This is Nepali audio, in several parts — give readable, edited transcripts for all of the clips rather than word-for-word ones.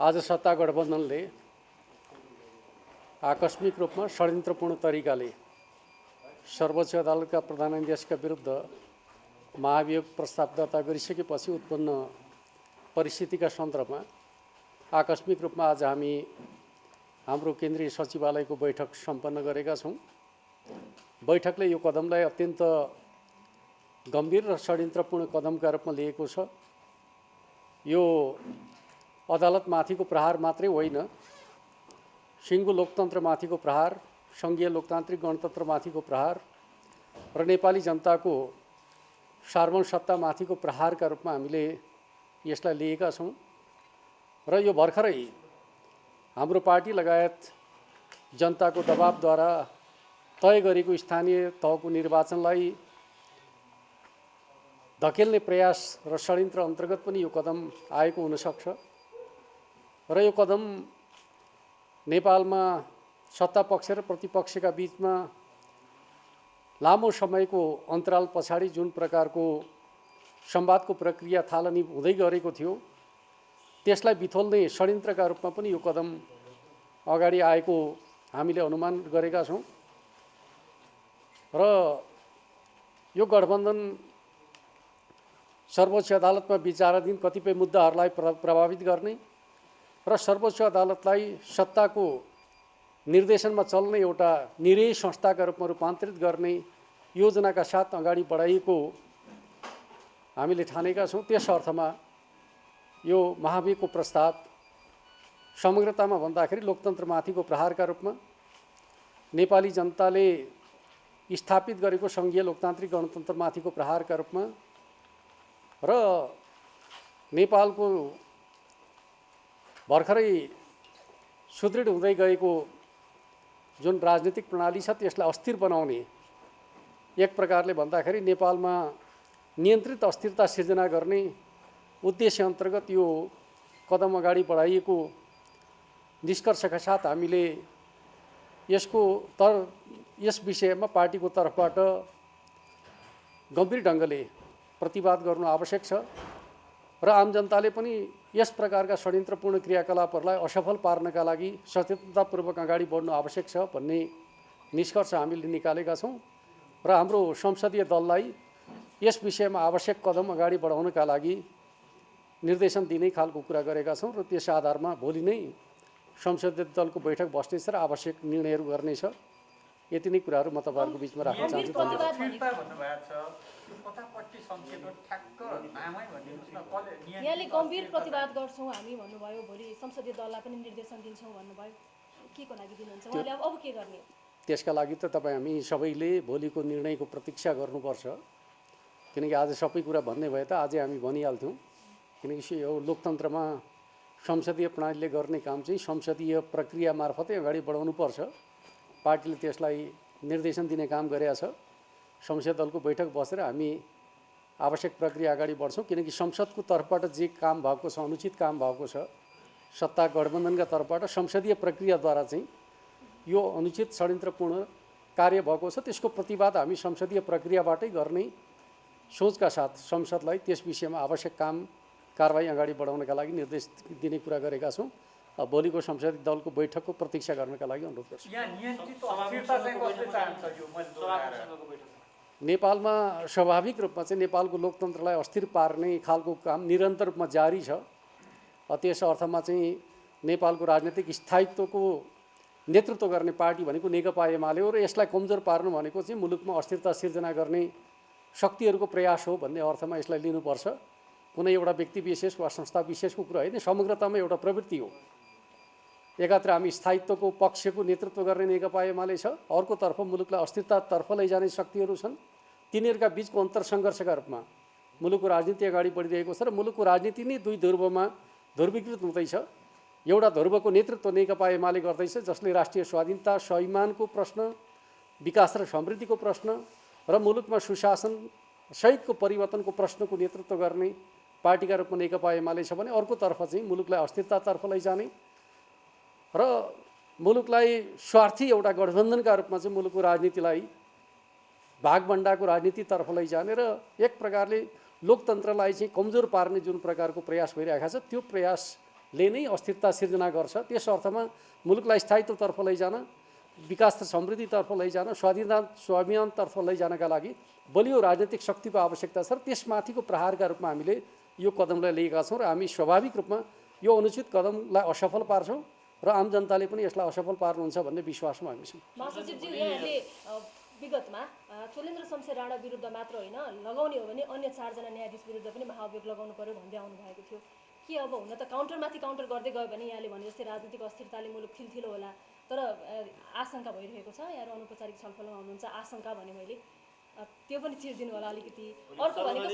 आज सत्ता गठबन्धनले आकस्मिक रूपमा षड्यन्त्रपूर्ण तरिकाले सर्वोच्च अदालतका प्रधान न्यायाधीशका विरुद्ध महाभियोग प्रस्ताव दर्ता गरिसकेपछि उत्पन्न परिस्थितिका सन्दर्भमा आकस्मिक रूपमा आज हामी हाम्रो केन्द्रीय सचिवालयको बैठक सम्पन्न गरेका छौँ। बैठकले यो कदमलाई अत्यन्त गम्भीर र षड्यन्त्रपूर्ण कदमका रूपमा लिएको छ। यो अदालतमाथिको प्रहार मात्रै होइन, सिङ्गो लोकतन्त्रमाथिको प्रहार, सङ्घीय लोकतान्त्रिक गणतन्त्रमाथिको प्रहार र नेपाली जनताको सार्वभौम सत्तामाथिको प्रहारका रूपमा हामीले यसलाई लिएका छौँ। र यो भर्खरै हाम्रो पार्टी लगायत जनताको दबावद्वारा तय गरेको स्थानीय तहको निर्वाचनलाई धकेल्ने प्रयास र षड्यन्त्र अन्तर्गत पनि यो कदम आएको हुनसक्छ। र यो कदम नेपालमा सत्ता पक्ष र प्रतिपक्षका बीचमा लामो समयको अन्तराल पछाडि जुन प्रकारको संवादको प्रक्रिया थालनी हुँदै गरेको थियो, त्यसलाई बिथोल्ने षड्यन्त्रका रूपमा पनि यो कदम अगाडि आएको हामीले अनुमान गरेका छौँ। र यो गठबन्धन सर्वोच्च अदालतमा विचाराधीन कतिपय मुद्दाहरूलाई प्रभावित गर्ने र सर्वोच्च अदालतलाई सत्ताको निर्देशनमा चल्ने एउटा निरीह संस्थाका रूपमा रूपान्तरित गर्ने योजनाका साथ अगाडि बढाइएको हामीले ठानेका छौँ। त्यस अर्थमा यो महाभियोगको प्रस्ताव समग्रतामा भन्दाखेरि लोकतन्त्रमाथिको प्रहारका रूपमा, नेपाली जनताले स्थापित गरेको सङ्घीय लोकतान्त्रिक गणतन्त्रमाथिको प्रहारका रूपमा र नेपालको भर्खरै सुदृढ हुँदै गएको जुन राजनीतिक प्रणाली छ त्यसलाई अस्थिर बनाउने, एक प्रकारले भन्दाखेरि नेपालमा नियन्त्रित अस्थिरता सिर्जना गर्ने उद्देश्य अन्तर्गत यो कदम अगाडि बढाइएको निष्कर्षका साथ हामीले यस विषयमा पार्टीको तर्फबाट गम्भीर ढङ्गले प्रतिवाद गर्नु आवश्यक छ र आम जनताले पनि यस प्रकारका षड्यन्त्रपूर्ण क्रियाकलापहरूलाई असफल पार्नका लागि सचेतनतापूर्वक अगाडि बढ्नु आवश्यक छ भन्ने निष्कर्ष हामीले निकालेका छौँ। र हाम्रो संसदीय दललाई यस विषयमा आवश्यक कदम अगाडि बढाउनका लागि निर्देशन दिने खालको कुरा गरेका छौँ र त्यस आधारमा भोलि नै संसदीय दलको बैठक बस्नेछ र आवश्यक निर्णयहरू गर्नेछ। यति नै कुराहरू म तपाईँहरूको बिचमा राख्न चाहन्छु। यहाँले गम्भीर प्रतिवाद गर्छौँ हामी भन्नुभयो, भोलि संसदीय दललाई पनि निर्देशन दिन्छौँ भन्नुभयो, के को लागि दिनुहुन्छ उहाँले? अब के गर्ने? त्यसका लागि त तपाईँ हामी सबैले भोलिको निर्णयको प्रतीक्षा गर्नुपर्छ, किनकि आज सबै कुरा भन्ने भए त आजै हामी भनिहाल्थ्यौँ। किनकि यो लोकतन्त्रमा संसदीय प्रणालीले गर्ने काम चाहिँ संसदीय प्रक्रिया मार्फतै अगाडि बढाउनुपर्छ। पार्टीले त्यसलाई निर्देशन दिने काम गरेका छ। संसदीय दलको बैठक बसेर हामी आवश्यक प्रक्रिया अगाडि बढ्छौँ, किनकि संसदको तर्फबाट जे काम भएको छ, अनुचित काम भएको छ, सत्ता गठबन्धनका तर्फबाट संसदीय प्रक्रियाद्वारा चाहिँ यो अनुचित षड्यन्त्रपूर्ण कार्य भएको छ, त्यसको प्रतिवाद हामी संसदीय प्रक्रियाबाटै गर्ने सोचका साथ संसदलाई त्यस विषयमा आवश्यक काम कारबाही अगाडि बढाउनका लागि निर्देश दिने कुरा गरेका छौँ। भोलिको संसदीय दलको बैठकको प्रतीक्षा गर्नका लागि अनुरोध गर्छु। नेपालमा स्वाभाविक रूपमा चाहिँ नेपालको लोकतन्त्रलाई अस्थिर पार्ने खालको काम निरन्तर रूपमा जारी छ। त्यस अर्थमा चाहिँ नेपालको राजनीतिक स्थायित्वको नेतृत्व गर्ने पार्टी भनेको नेकपा एमाले हो र यसलाई कमजोर पार्नु भनेको चाहिँ मुलुकमा अस्थिरता सिर्जना गर्ने शक्तिहरूको प्रयास हो भन्ने अर्थमा यसलाई लिनुपर्छ। कुनै एउटा व्यक्ति विशेष वा संस्था विशेषको कुरा होइन, समग्रतामा एउटा प्रवृत्ति हो। एकातिर हामी स्थायित्वको पक्षको नेतृत्व गर्ने नेकपा एमाले छ, अर्कोतर्फ मुलुकलाई अस्थिरतातर्फ लैजाने शक्तिहरू छन्। तिनीहरूका बिचको अन्तरसङ्घर्षका रूपमा मुलुकको राजनीति अगाडि बढिरहेको छ र मुलुकको राजनीति नै दुई ध्रुवमा ध्रुवीकृत हुँदैछ। एउटा ध्रुवको नेतृत्व नेकपा एमाले गर्दैछ, जसले राष्ट्रिय स्वाधीनता, स्वाभिमानको प्रश्न, विकास र समृद्धिको प्रश्न र मुलुकमा सुशासन सहितको परिवर्तनको प्रश्नको नेतृत्व गर्ने पार्टीका रूपमा नेकपा एमाले छ भने अर्कोतर्फ चाहिँ मुलुकलाई अस्थिरतातर्फ लैजाने र मुलुकलाई स्वार्थी एउटा गठबन्धनका रूपमा चाहिँ मुलुकको राजनीतिलाई भागभण्डाको राजनीतितर्फ लैजाने र एक प्रकारले लोकतन्त्रलाई चाहिँ कमजोर पार्ने जुन प्रकारको प्रयास भइरहेको छ, त्यो प्रयास ले नै अस्थिरता सिर्जना गर्छ। त्यस अर्थमा मुलुकलाई स्थायित्वतर्फ लैजान, विकास र समृद्धितर्फ लैजान, स्वाभिमानतर्फ लैजानका लागि बलियो राजनीतिक शक्तिको आवश्यकता छ र त्यसमाथिको प्रहारका रूपमा हामीले यो कदमलाई लिएका छौँ र हामी स्वाभाविक रूपमा यो अनुचित कदमलाई असफल पार्छौँ र आम जनताले पनि यसलाई असफल पार्नुहुन्छ भन्ने विश्वासमा हामी छौँ। महासचिवजी, यहाँले विगतमा चोलेन्द्र शमशेर राणा विरुद्ध मात्र होइन, लगाउने हो भने अन्य 4 जना न्यायाधीश विरुद्ध पनि महाभियोग लगाउनु पर्यो भन्दै आउनु भएको थियो। के अब हुन त काउन्टरमाथि काउन्टर गर्दै गयो भने यहाँले भने जस्तै राजनीतिक अस्थिरताले मुलुक थिलथिलो होला, तर आशंका भइरहेको छ। यहाँहरू अनौपचारिक छलफलमा हुनुहुन्छ, आशंका भने मैले त्यो पनि चिर्दिनु होला अलिकति। अर्को भनेको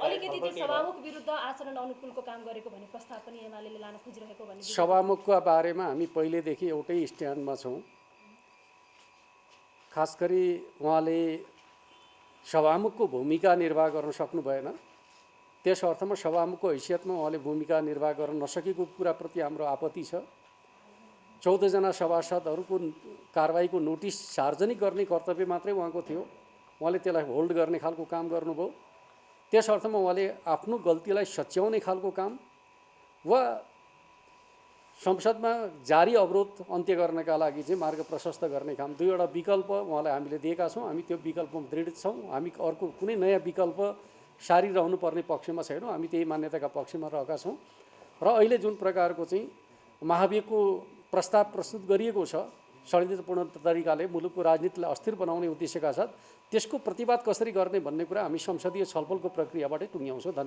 अलिकति चाहिँ सभामुख विरुद्ध आचरण अनुकूलको काम गरेको भन्ने प्रस्ताव पनि एमाले लान खोजिरहेको भन्ने। सभामुखको बारेमा हामी पहिलेदेखि एउटै स्ट्यान्डमा छौँ। खास गरी उहाँले सभामुखको भूमिका निर्वाह गर्न सक्नु भएन। त्यस अर्थमा सभामुखको हैसियतमा उहाँले भूमिका निर्वाह गर्न नसकेको कुराप्रति हाम्रो आपत्ति छ। 14 जना सभासदहरूको कारबाहीको नोटिस सार्वजनिक गर्ने कर्तव्य मात्रै उहाँको थियो, उहाँले त्यसलाई होल्ड गर्ने खालको काम गर्नुभयो। त्यस अर्थमा उहाँले आफ्नो गल्तीलाई सच्याउने खालको काम वा संसदमा जारी अवरोध अन्त्य गर्नका लागि चाहिँ मार्ग प्रशस्त गर्ने काम, दुईवटा विकल्प उहाँलाई हामीले दिएका छौँ। हामी त्यो विकल्पमा दृढ छौँ। हामी अर्को कुनै नयाँ विकल्प सारिरहनु पर्ने पक्षमा छैनौँ। हामी त्यही मान्यताका पक्षमा रहेका छौँ र अहिले जुन प्रकारको चाहिँ महाभियोगको प्रस्ताव प्रस्तुत गरिएको छ षड्यन्त्रपूर्ण तरिकाले मुलुकको राजनीतिलाई अस्थिर बनाउने उद्देश्यका साथ, त्यसको प्रतिवाद कसरी गर्ने भन्ने कुरा हामी संसदीय छलफलको प्रक्रियाबाटै टुङ्ग्याउँछौँ। धन्यवाद।